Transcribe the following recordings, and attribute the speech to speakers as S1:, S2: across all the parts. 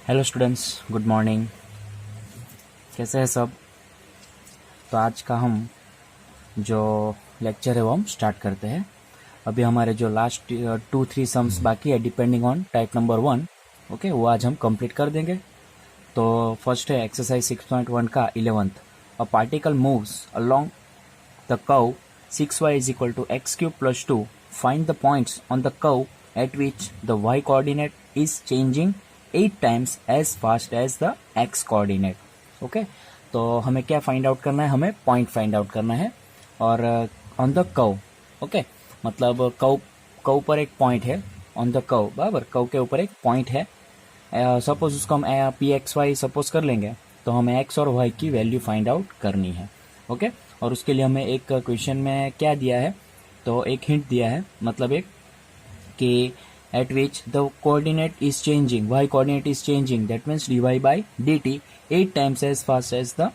S1: Hello students, good morning. कैसे हैं सब? तो आज का हम जो लेक्चर है वो हम स्टार्ट करते हैं। अभी हमारे जो लास्ट 2-3 सम्स बाकी है depending on type number 1, okay, वो आज हम कंप्लीट कर देंगे। तो फर्स्ट है एक्सरसाइज 6.1 का 11th। A particle moves along the curve 6y is equal to x cube plus 2. Find the points on the curve at which the y coordinate is changing 8 times as fast as the x coordinate. Okay, तो हमें क्या find out करना है? हमें point find out करना है। और on the curve, okay, मतलब कर्व पर एक पॉइंट है, ऑन द कर्व, बराबर, कर्व के ऊपर एक पॉइंट है। सपोज उसको हम पी एक्स वाई सपोज कर लेंगे, तो हमें एक्स और वाई की वैल्यू फाइंड आउट करनी है। ओके, और उसके लिए हमें एक क्वेश्चन में क्या दिया है, तो एक हिंट दिया है, मतलब एक कि at which the coordinate is changing, y coordinate is changing, that means dy by dt 8 times as fast as the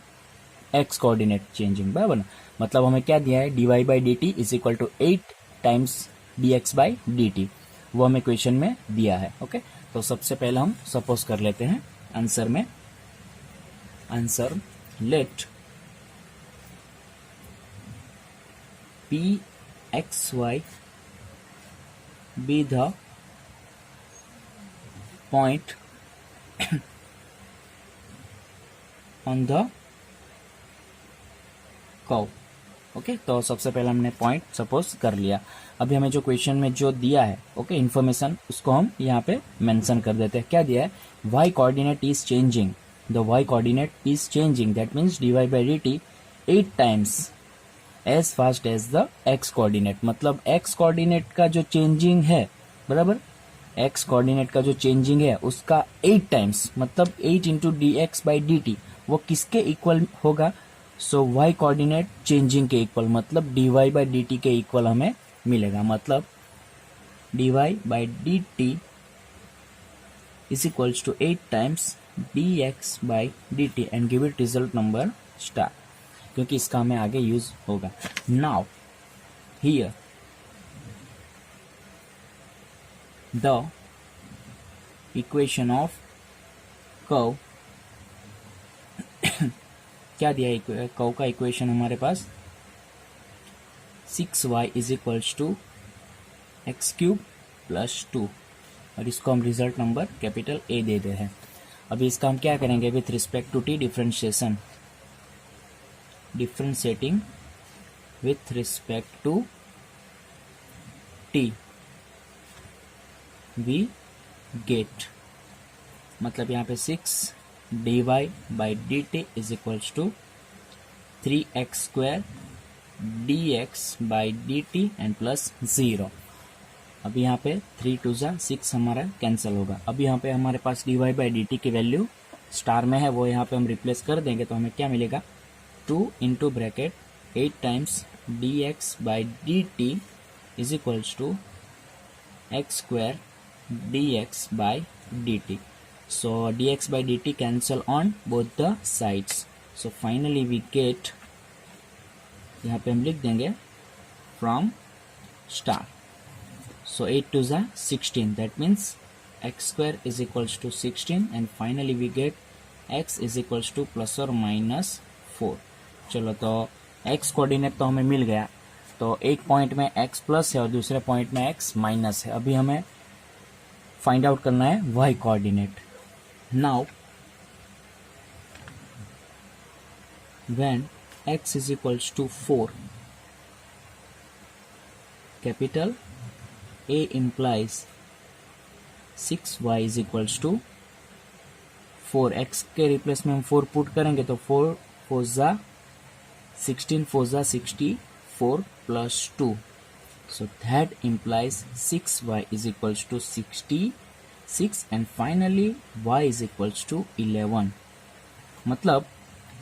S1: x coordinate changing, बराबर ना? मतलब हमें क्या दिया है, dy by dt is equal to 8 times dx by dt, वो हमें question में दिया है। ओके, तो सबसे पहले हम सपोज कर लेते हैं आंसर में। Answer, let p x y be the point on the curve. Okay, तो सबसे पहले हमने पॉइंट सपोज कर लिया। अभी हमें जो क्वेश्चन में जो दिया है, ओके, इन्फॉर्मेशन, उसको हम यहाँ पे मेंशन कर देते हैं। क्या दिया है? y coordinate is changing, the y coordinate is changing, that means dy by dt 8 times as fast as the x coordinate. मतलब x कोऑर्डिनेट का जो चेंजिंग है, बराबर, x कोऑर्डिनेट का जो चेंजिंग है उसका 8 टाइम्स, मतलब 8 into d x by d t, वो किसके इक्वल होगा? सो y कोऑर्डिनेट चेंजिंग के इक्वल, मतलब dy बाई डी टी के इक्वल हमें मिलेगा। मतलब dy by d t is equals to 8 times dx by d t and give it result number star, क्योंकि इसका हमें आगे यूज होगा। Now here the equation of curve क्या दिया है? कर्व का इक्वेशन हमारे पास 6y is equals to x cube plus 2, और इसको हम रिजल्ट नंबर कैपिटल ए दे दे हैं। अभी इसका हम क्या करेंगे? With respect to t differentiating with respect to t we get, मतलब यहाँ पे 6 dy by d t is equals to 3x square dx by d t and plus 0। अभी यहाँ पे 3 2 जा 6 हमारा कैंसिल होगा। अभी यहाँ पे हमारे पास dy बाई डी टी की वैल्यू स्टार में है, वो यहाँ पे हम रिप्लेस कर देंगे, तो हमें क्या मिलेगा? 2 into bracket 8 times dx by d t is equals to x square dx by dt. So dx by dt cancel on both the sides. So finally we get, यहाँ पे हम लिख देंगे from star. So 8 to the 16, that means x square is equals to 16 and finally we get x is equals to plus or minus 4. चलो, तो x coordinate तो हमें मिल गया। तो एक पॉइंट में x प्लस है और दूसरे पॉइंट में x माइनस है। अभी हमें फाइंड आउट करना है y coordinate. Now when x is equals to 4, capital A implies 6y is equals to 4। x के रिप्लेस में हम 4 पुट करेंगे, तो 4 4 जा 16, 4 जा 64 plus 2, so that implies 6y is equals to 66 and finally y is equals to 11। मतलब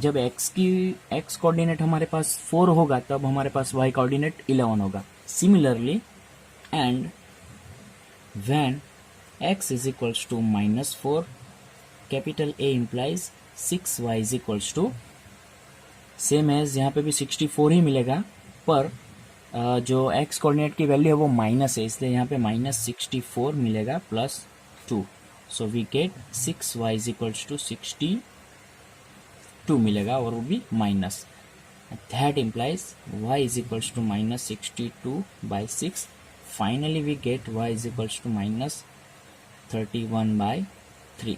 S1: जब x coordinate हमारे पास 4 होगा, तब हमारे पास y कोऑर्डिनेट 11 होगा। Similarly, and when x is equals to -4, capital A implies 6y is equals to, same as यहाँ पे भी 64 ही मिलेगा, पर जो x कोऑर्डिनेट की वैल्यू है वो माइनस है, इसलिए यहाँ पे -64 मिलेगा plus 2। So we get 6y is equals to 62 मिलेगा, और वो भी minus. That implies y is equals to minus 62/6. Finally we get y is equals to minus 31/3.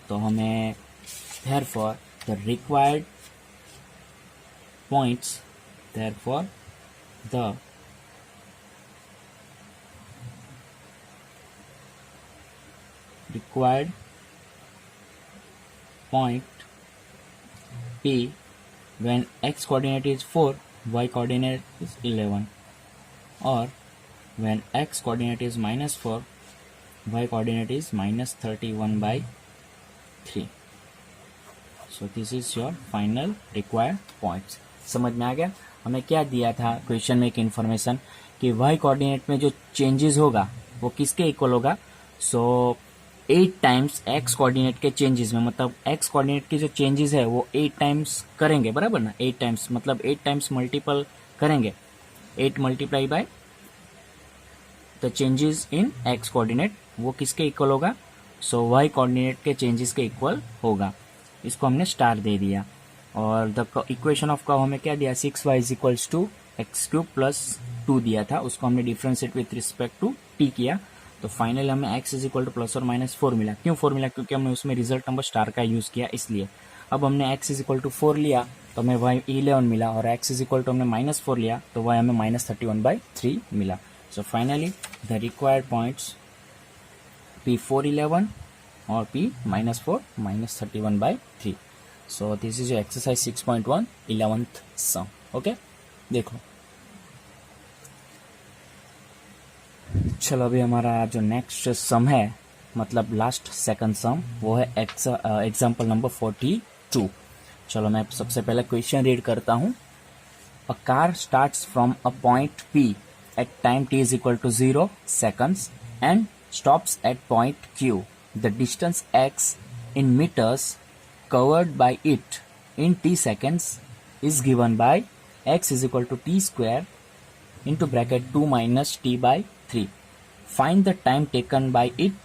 S1: तो हमें therefore the required points, therefore the required point P when x coordinate is 4, y coordinate is 11, or when x coordinate is minus 4, y coordinate is minus 31/3. So this is your final required points. समझ में आ गया? हमें क्या दिया था question में एक information कि y कोऑर्डिनेट में जो चेंजेस होगा वो किसके इक्वल होगा. सो 8 टाइम्स x कोऑर्डिनेट के चेंजेस में, मतलब x कोऑर्डिनेट के जो चेंजेस है वो 8 टाइम्स करेंगे, बराबर ना. 8 टाइम्स मतलब 8 टाइम्स मल्टीपल करेंगे, 8 multiply by the changes in x coordinate, वो किसके इक्वल होगा. सो y कोऑर्डिनेट के चेंजेस के इक्वल होगा. इसको हमने स्टार दे दिया. और द इक्वेशन ऑफ कर्व हमें क्या दिया, 6y is equals to x cube plus 2 दिया था, उसको हमने differentiate with respect to t किया. तो फाइनली हमें x is equal to plus और माइनस 4 मिला. क्यों 4 मिला? क्योंकि हमने उसमें रिजल्ट नंबर स्टार का यूज किया, इसलिए. अब हमने x इज इक्वल टू 4 लिया तो हमें y 11 मिला, और x इज इक्वल टू हमने माइनस 4 लिया तो y हमें माइनस 31/3 मिला. So finally the required points P4 11 और P minus 4 minus 31/3. So this is your exercise 6.1 11th sum. Okay, देखो. चलो अभी हमारा जो नेक्स्ट सम है, मतलब लास्ट सेकंड सम, वो है एग्जाम्पल नंबर 42. चलो मैं सबसे पहले क्वेश्चन रीड करता हूँ. A car starts from a point P at time t is equal to 0 seconds and stops at point Q. The distance x in meters covered by it in t seconds is given by x is equal to t square into bracket 2 minus t by 3. Find the time taken by it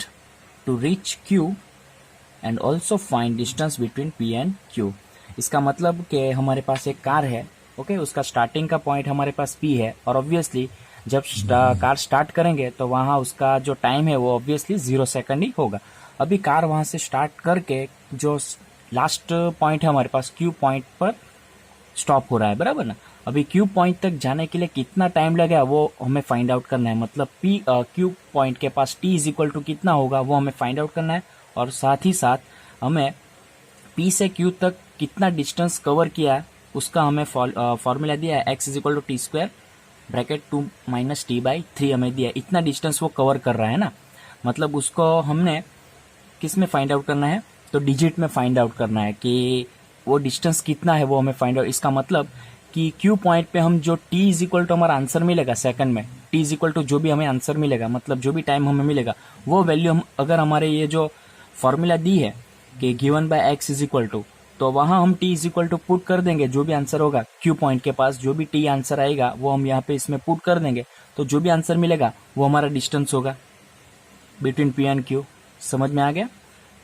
S1: to reach Q and also find distance between P and Q. इसका मतलब कि हमारे पास एक car है, okay, उसका starting का point हमारे पास P है, और ऑब्वियसली जब कार स्टार्ट करेंगे तो वहाँ उसका जो टाइम है वो ऑब्वियसली 0 सेकंड ही होगा. अभी कार वहाँ से स्टार्ट करके जो लास्ट पॉइंट है हमारे पास Q पॉइंट पर स्टॉप हो रहा है, बराबर ना. अभी Q पॉइंट तक जाने के लिए कितना टाइम लगेगा वो हमें फाइंड आउट करना है. मतलब Q पॉइंट के पास t इज इक्वल टू कितना होगा वो हमें फाइंड आउट करना है, और साथ ही साथ हमें P से Q तक कितना डिस्टेंस कवर किया है उसका हमें फॉर्मूला दिया है, x is equal to t square bracket 2 minus t by 3 हमें दिया है. इतना डिस्टेंस वो कवर कर रहा है ना, मतलब उसको हमने किस में फाइंड आउट करना है, तो डिजिट में फाइंड आउट करना है कि वो डिस्टेंस कितना है वो हमें फाइंड आउट. इसका मतलब कि Q पॉइंट पे हम जो t इज इक्वल टू हमारा आंसर मिलेगा सेकंड में, t इज इक्वल टू जो भी हमें आंसर मिलेगा, मतलब जो भी टाइम हमें मिलेगा वो वैल्यू हम अगर हमारे ये जो फॉर्मूला दी है कि given by x is equal to, तो वहां हम t is equal to put कर देंगे. जो भी आंसर होगा Q पॉइंट के पास जो भी t आंसर आएगा वो हम यहाँ पे इसमें पुट कर देंगे, तो जो भी आंसर मिलेगा वो हमारा डिस्टेंस होगा बिटवीन P एंड Q. समझ में आ गया?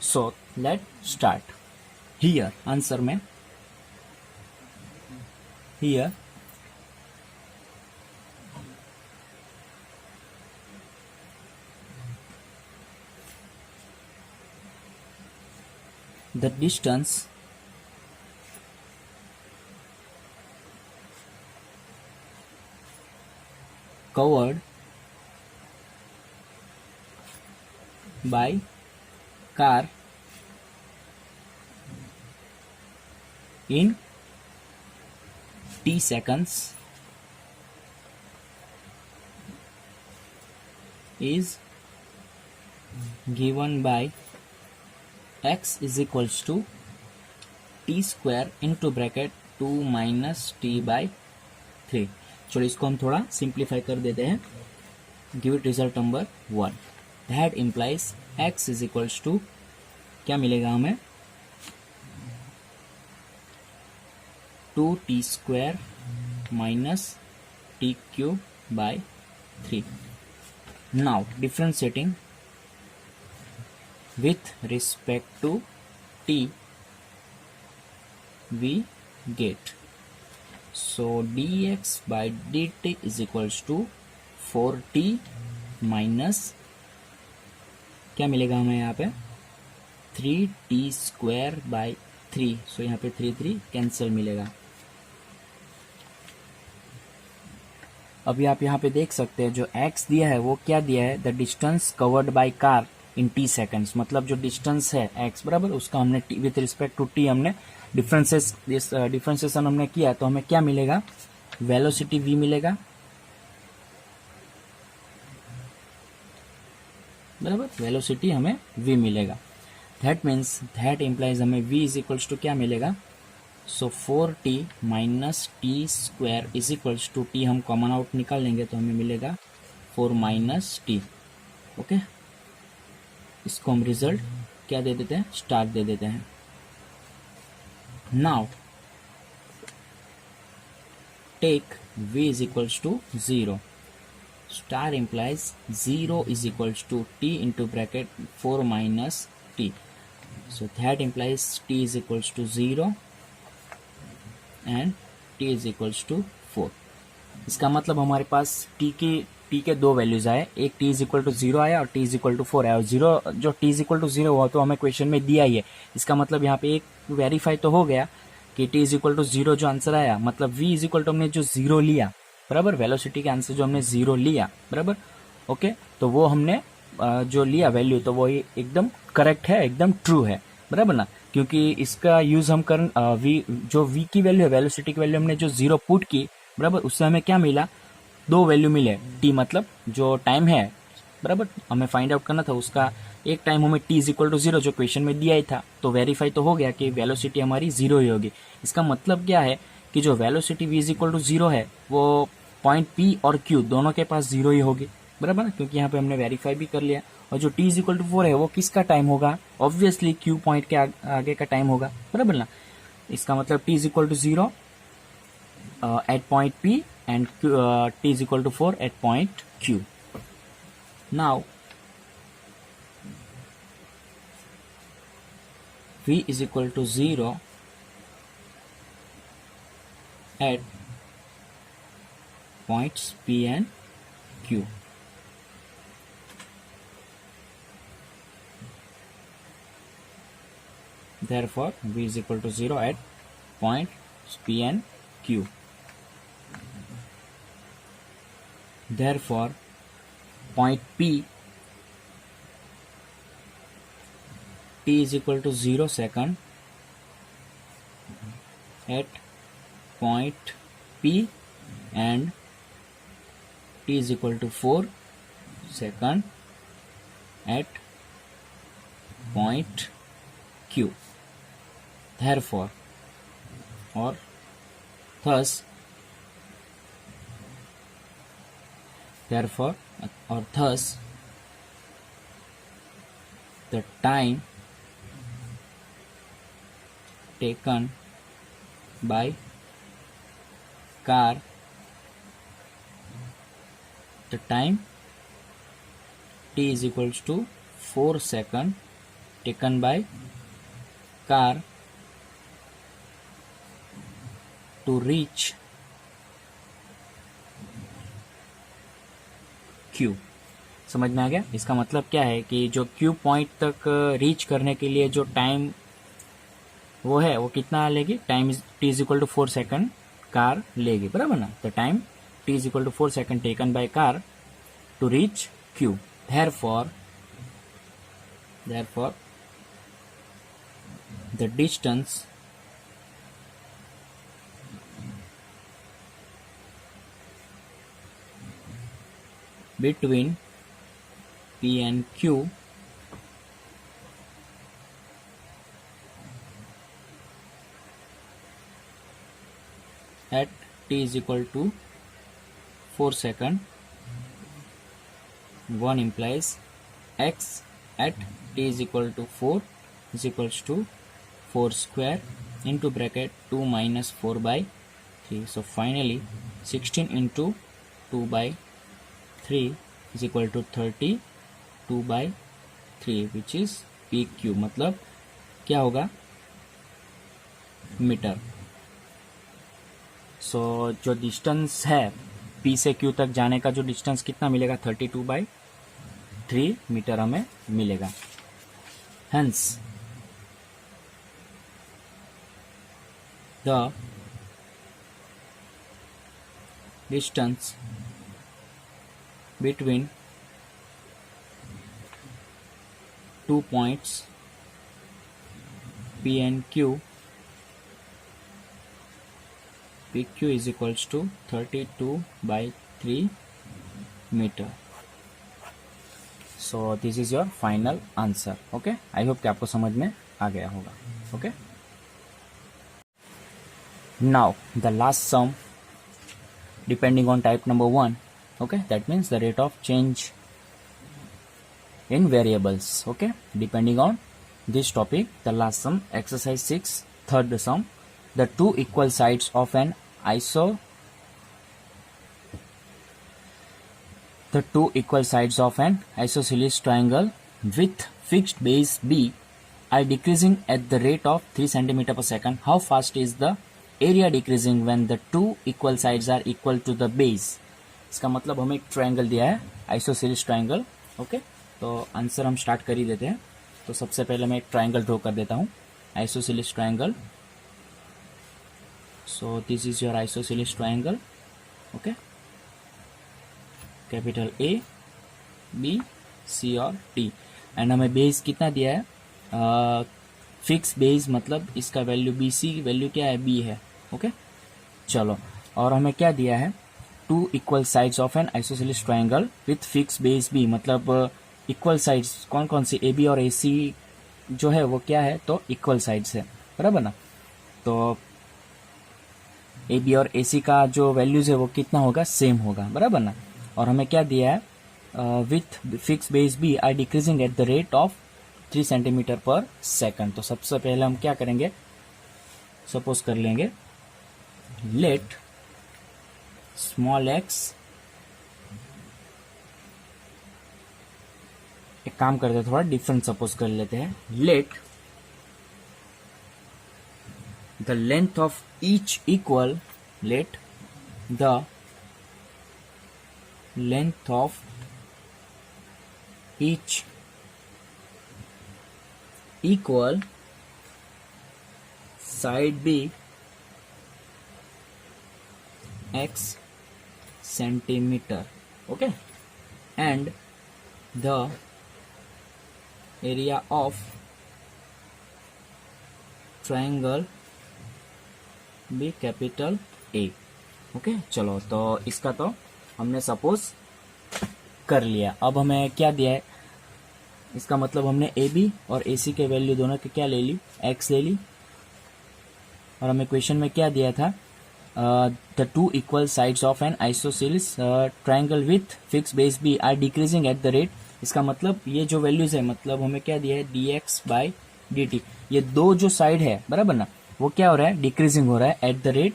S1: So let start. Here answer में, here the distance covered by car in t seconds is given by x is equals to t square into bracket 2 minus t by 3. चलो इसको हम थोड़ा simplify कर देते हैं. Give it result number 1. That implies x is equals to क्या मिलेगा हमें, 2t square minus t cube by 3. Now differentiating with respect to t we get. So dx by dt is equals to 4t minus क्या मिलेगा हमें यहाँ पे 3t² by 3. सो यहाँ पे 3 कैंसिल मिलेगा. अभी आप यहाँ पे देख सकते हैं जो x दिया है वो क्या दिया है, the distance covered by car in t seconds. मतलब जो डिस्टेंस है x बराबर उसका हमने विथ रिस्पेक्ट टू t हमने डिफरेंशिएशन हमने किया तो हमें क्या मिलेगा, वेलोसिटी v मिलेगा बराबर, वेलोसिटी हमें v मिलेगा. दैट मीन्स दैट इम्प्लाइज हमें v इज इक्वल्स टू क्या मिलेगा, so 4t minus t² is equals to t हम कॉमन आउट निकाल लेंगे तो हमें मिलेगा 4 माइनस t. ओके, इसको हम रिजल्ट क्या दे देते हैं, स्टार दे देते हैं. Now take v is equals to 0. Star implies 0 is equals to t into bracket 4 minus t. So that implies t is equals to 0 and t is equals to 4. इसका मतलब हमारे पास t के दो वैल्यूज आए, एक t इज इक्वल टू 0 आया और t is equal to 4 आया. और 0 जो t इज इक्वल टू 0 हुआ तो हमें क्वेश्चन में दिया ही है. इसका मतलब यहाँ पे एक वेरीफाई तो हो गया कि t इज इक्वल टू 0 जो आंसर आया, मतलब v इज इक्वल टू हमने जो 0 लिया बराबर, वेलोसिटी के आंसर जो हमने 0 लिया बराबर. ओके, तो वो हमने जो लिया वैल्यू तो वो एकदम करेक्ट है, एकदम ट्रू है बराबर ना, क्योंकि इसका यूज हम कर जो v की वैल्यू है, वेलोसिटी की वैल्यू हमने जो 0 पुट की बराबर, उससे हमें क्या मिला, दो वैल्यू मिले. t मतलब जो टाइम है बराबर, हमें फाइंड आउट करना था उसका एक टाइम हमें t इज इक्वल टू 0 जो क्वेश्चन में दिया ही था, तो वेरीफाई तो हो गया कि वेलोसिटी हमारी 0 ही होगी. इसका मतलब क्या है कि जो velocity v is equal to 0 है वो पॉइंट P और Q दोनों के पास 0 ही होगी बराबर, क्योंकि यहाँ पे हमने वेरीफाई भी कर लिया. और जो t इज इक्वल टू 4 है वो किसका टाइम होगा, ऑब्वियसली Q पॉइंट के आगे का टाइम होगा बराबर ना. इसका मतलब t is equal to 0 at point P and t is equal to 4 at point Q. Now v is equal to 0 at points P and Q. Therefore, v is equal to 0 at points P and Q. Therefore, point P, t is equal to 0 second at point P and t is equal to 4 second at point Q. Therefore, or thus, the time taken by car, the time t is equals to 4 second taken by car to reach Q. समझ में आ गया. इसका मतलब क्या है कि जो Q point तक रीच करने के लिए जो टाइम वो है वो कितना लेगी, time t is equal to 4 second car लेगी बराबर ना. The time t is equal to 4 second taken by car to reach Q. Therefore the distance between P and Q at t is equal to 4 second, one implies x at t is equal to 4 is equals to 4 square into bracket 2 minus 4 by 3. So finally 16 into 2 by 3 is equal to 32 by 3, which is P Q, मतलब क्या होगा, metre. सो जो distance है P से Q तक जाने का जो डिस्टेंस कितना मिलेगा, 32/3 मीटर हमें मिलेगा। Hence the distance between 2 points P and Q, PQ is equals to 32/3 meter. So this is your final answer. Okay, I hope कि आपको समझ में आ गया होगा. Okay, now the last sum depending on type number 1. Okay, that means the rate of change in variables. Okay, depending on this topic, the last sum, exercise 6, third sum, the two equal sides of an isosceles triangle with fixed base B are decreasing at the rate of 3 cm per second. How fast is the area decreasing when the two equal sides are equal to the base? इसका मतलब हमें एक triangle दिया है, isosceles triangle. Okay, तो answer हम start कर ही देते हैं. तो सबसे पहले मैं एक ट्रायंगल ड्रॉ कर देता हूँ, isosceles triangle. So this is your isosceles triangle. Okay, capital A, B, C और D. एंड हमें बेस कितना दिया है, फिक्स बेस, मतलब इसका वैल्यू BC की वैल्यू क्या है, B है. ओके, चलो, और हमें क्या दिया है, two equal sides of an isosceles triangle with fix base B, मतलब इक्वल साइड्स कौन कौन सी, AB और AC जो है वो क्या है, तो इक्वल साइड्स है, बराबर ना. तो AB और AC का जो वैल्यूज है वो कितना होगा, सेम होगा, बराबर ना. और हमें क्या दिया है, with fix base B are decreasing at the rate of 3 centimetre per second. तो सबसे पहले हम क्या करेंगे, सपोज कर लेंगे, लेट स्मॉल x, एक काम करते हैं, थोड़ा डिफरेंट सपोज कर लेते हैं. Let the length of each equal, let the length of each equal side B x centimeter. Okay, and the area of triangle be capital A. Okay, चलो, तो इसका तो हमने सपोज कर लिया. अब हमें क्या दिया है, इसका मतलब हमने AB और AC के वैल्यू दोनों के क्या ले ली, x ले ली. और हमें क्वेश्चन में क्या दिया था, the two equal sides of an isosceles triangle with fixed base B are decreasing at the rate. इसका मतलब ये जो वैल्यूज है, मतलब हमें क्या दिया है, dx/dt. ये दो जो साइड है, बराबर ना, वो क्या हो रहा है, डिक्रीजिंग हो रहा है eight the rate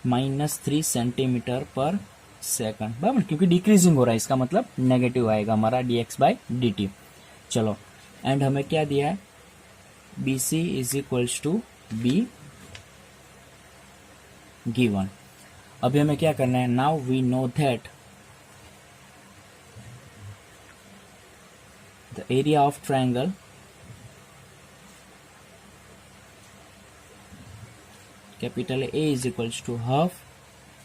S1: -3 centimetre per second, बराबर, क्योंकि डिक्रीजिंग हो रहा है, इसका मतलब नेगेटिव आएगा हमारा dx/dt. चलो, एंड हमें क्या दिया है, BC is equals to B given. अभी हमें क्या करना है, now we know that the area of triangle capital A is equals to half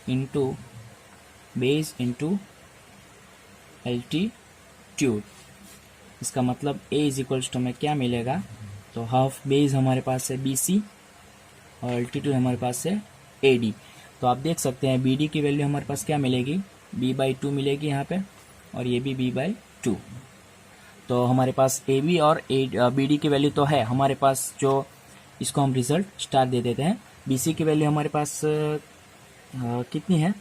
S1: into base into altitude. इसका मतलब A इज इक्वल्स टू हमें क्या मिलेगा, तो हाफ बेस हमारे पास है BC और एल्टीट्यूड हमारे पास है AD. तो आप देख सकते हैं BD की वैल्यू हमारे पास क्या मिलेगी, B/2 मिलेगी यहाँ पे, और ये भी B/2. तो हमारे पास AB और BD की वैल्यू तो है हमारे पास, जो इसको हम रिजल्ट स्टार दे देते हैं. BC की वैल्यू हमारे पास कितनी है,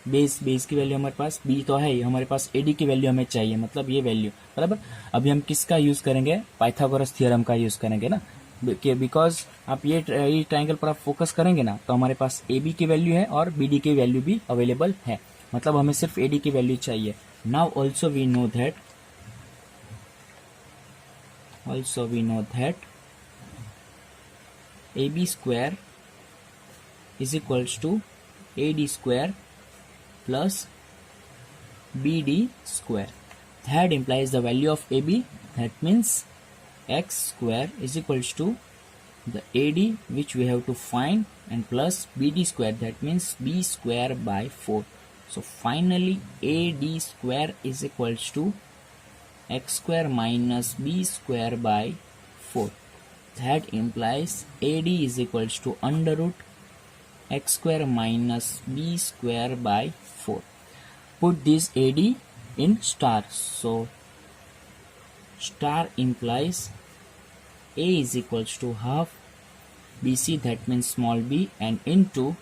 S1: बेस की वैल्यू हमारे पास B तो है ही, हमारे पास AD की वैल्यू हमें चाहिए, मतलब ये वैल्यू, बराबर. अभी हम किसका यूज करेंगे, पाइथागोरस थ्योरम का यूज करेंगे ना, बिकॉज आप ये ट्रायंगल पर आप फोकस करेंगे ना, तो हमारे पास AB की वैल्यू है और BD की वैल्यू भी अवेलेबल है, मतलब हमें सिर्फ AD की वैल्यू चाहिए. Now also we know that also we know that AB square is equals to AD square plus BD square. That implies the value of AB, that means x square is equals to the AD which we have to find and plus BD square, that means B square by 4. So finally AD square is equals to x square minus B square by 4. That implies AD is equals to under root x square minus B square by 4. Put this AD in star. So star implies A is equals to half BC, that means small b, and into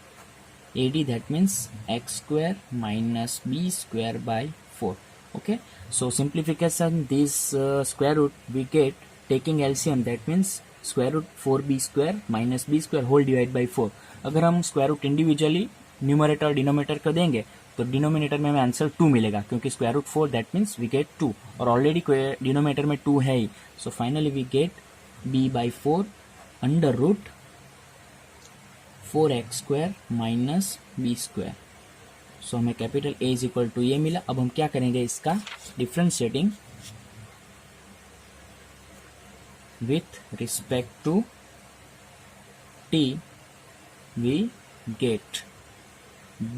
S1: AD, that means x square minus B square by 4. Okay, so simplification this square root we get taking LCM, that means square root 4b square minus b square whole divided by 4. अगर हम square root individually numerator और denominator को देंगे तो denominator में हमें answer 2 मिलेगा, क्योंकि square root 4 that means we get 2 और ऑलरेडी डिनोमिनेटर में 2 है ही. So finally we get b by 4 under root 4x square minus B square. So हमें capital A is equal to ये मिला. अब हम क्या करेंगे, इसका differentiating with respect to t we get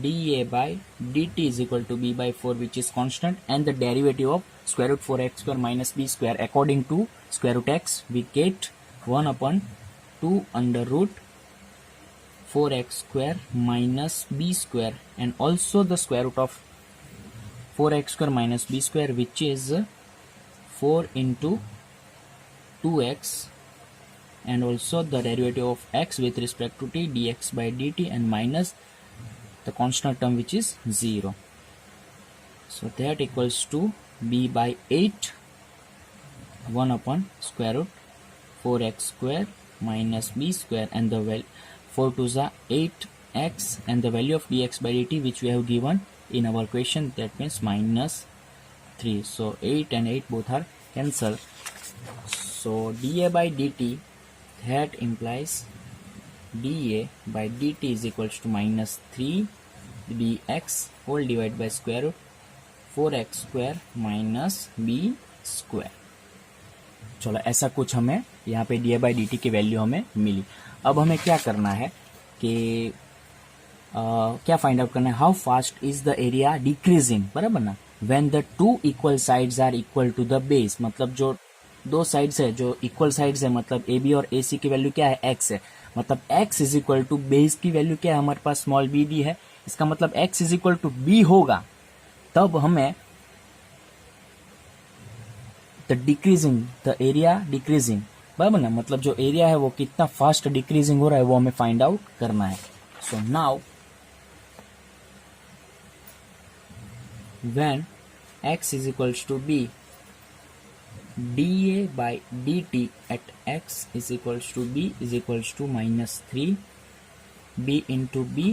S1: dA by dt is equal to b by 4, which is constant, and the derivative of square root 4x square minus b square according to square root x we get 1 upon 2 under root 4x square minus b square, and also the square root of 4x square minus b square, which is 4 into 2x, and also the derivative of x with respect to t dx by dt, and minus the constant term which is 0. So that equals to b by 8 1 upon square root 4x square minus b square, and the 4 to the 8x, and the value of dx by dt which we have given in our question, that means minus 3. So 8 and 8 both are cancelled. So dA by dt, that implies dA by dt is equals to minus 3 dx whole divided by square root 4x square minus b square. चलो ऐसा कुछ हमें यहाँ पे dA by dt की value हमें मिली. अब हमें क्या करना है कि क्या फाइंड आउट करना है, how fast is the area decreasing, बराबर ना. When the two equal sides are equal to the base, मतलब जो दो साइड्स है जो इक्वल साइड्स है, मतलब ए बी और ए सी की वैल्यू क्या है, एक्स है. मतलब x is equal to base की वैल्यू क्या है, हमारे पास स्मॉल बी डी है. इसका मतलब x is equal to B होगा, तब हमें the decreasing the area decreasing, बराबर ना. मतलब जो एरिया है वो कितना फास्ट डिक्रीजिंग हो रहा है वो हमें फाइंड आउट करना है. So now when x is equals to b, dA by dt at x is equals to b is equals to minus 3 b into b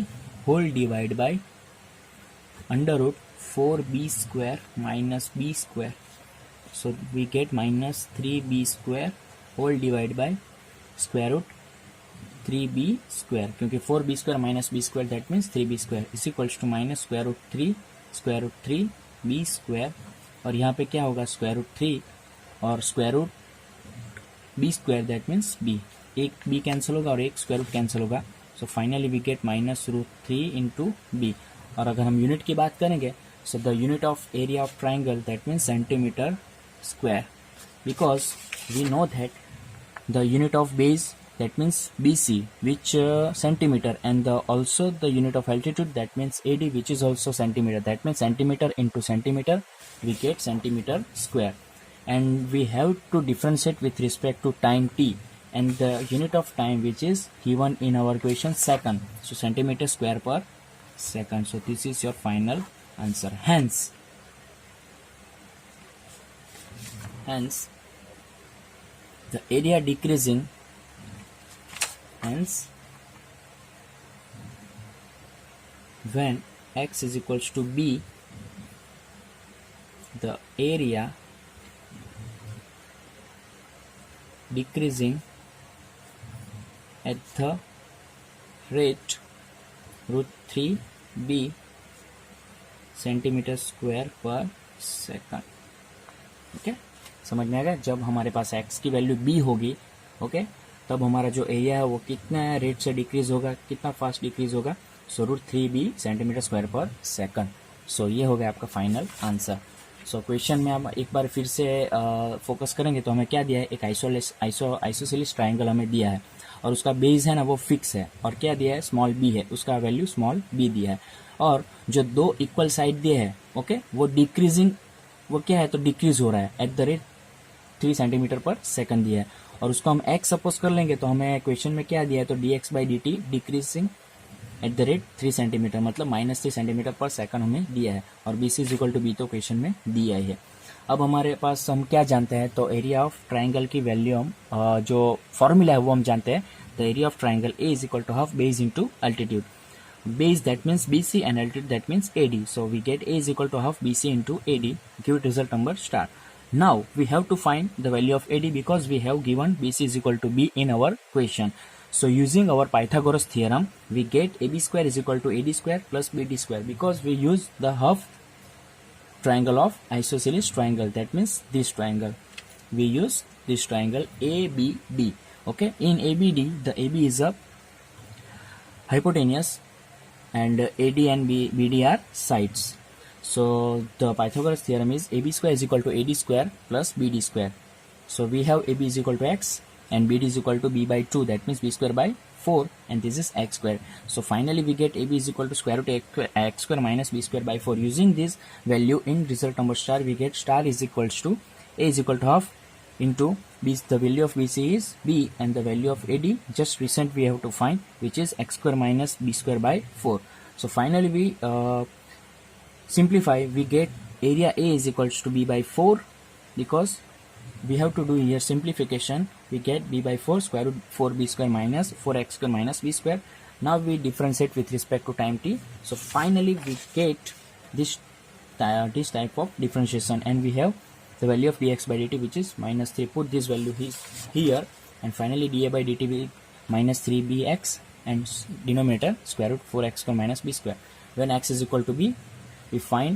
S1: whole divided by under root 4b square minus b square. So we get minus 3b square whole divided by square root 3b square, क्योंकि 4b square minus b square that means 3b square is equals to minus square root 3 b square, और यहाँ पे क्या होगा square root 3 और square root B square, that means B. एक B cancel होगा और एक स्क्वायर रूट कैंसिल होगा. So finally we get minus root 3 into B. और अगर हम यूनिट की बात करेंगे, so the unit of area of triangle that means centimetre square, because we know that the unit of base that means BC which centimeter, and also the unit of altitude that means AD which is also centimeter, that means centimeter into centimeter we get centimeter square, and we have to differentiate with respect to time t, and the unit of time which is given in our question second, so centimeter square per second. So this is your final answer. Hence the area decreasing, hence when x is equals to b, the area decreasing at the rate √3b centimetre square पर second. Okay, समझ में आ गया। जब हमारे पास x की value b होगी, okay, तब हमारा जो एरिया है वो कितना रेट से डिक्रीज होगा, कितना फास्ट डिक्रीज होगा, सो √3b सेंटीमीटर स्क्वायर पर सेकंड। सो ये हो गया आपका फाइनल आंसर। सो क्वेश्चन में हम एक बार फिर से फोकस करेंगे तो हमें क्या दिया है, एक आइसोसेलेस ट्राइंगल हमें दिया है और उसका बेस है ना वो फिक्स है, और क्या दिया है, स्मॉल b है, उसका वैल्यू स्मॉल b दिया है, और जो दो इक्वल साइड दिए हैं, ओके, वो डिक्रीजिंग, वो क्या है, तो डिक्रीज हो रहा है eight the rate 3 centimetre per second दिया है, और उसको हम x सपोज कर लेंगे तो हमें क्वेश्चन में क्या दिया है, तो dx/dt decreasing at the rate 3 centimetre, मतलब -3 सेंटीमीटर पर सेकंड हमें दिया है, और BC = B तो क्वेश्चन में दिया ही है। अब हमारे पास हम क्या जानते हैं, तो एरिया ऑफ ट्राइंगल की वैल्यू हम जो फॉर्मूला है वो हम जानते हैं, the area of triangle A = ½ base into altitude. Base that means BC and altitude that means AD. So we get A = ½ BC into AD. Give it result number star. Now we have to find the value of AD because we have given BC = B in our question. So using our Pythagoras theorem, we get AB² = AD² plus BD square because we use the half triangle of isosceles triangle. That means this triangle. We use this triangle ABD. Okay. In ABD, the AB is a hypotenuse and AD and BD are sides. So the Pythagoras theorem is AB² = AD² plus BD square. So we have AB = x and BD = b/2, that means b²/4, and this is x². So finally we get AB = x² minus b²/4. Using this value in result number star, we get star is equals to A = ½ into B. The value of BC is B and the value of AD just recent we have to find, which is x² minus b²/4. So finally we simplify, we get area A is equals to b/4 because we have to do here simplification. We get b/4 square root 4b² minus 4x² minus b². Now we differentiate with respect to time t. So finally we get this type of differentiation, and we have the value of dx/dt which is -3. Put this value here, and finally dA/dt will -3bx and denominator square root 4x² minus b². When x is equal to b, we find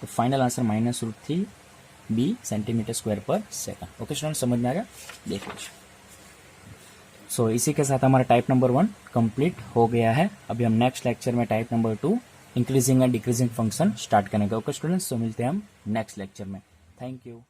S1: the final answer -√3b centimetre square पर second. Okay student, समझ में आ गया, देख लीजिए। सो इसी के साथ हमारा टाइप नंबर 1 कंप्लीट हो गया है। अभी हम नेक्स्ट लेक्चर में type number 2 increasing and decreasing function start करेंगे। ओके स्टूडेंट्स, तो मिलते हैं हम नेक्स्ट लेक्चर में। Thank you.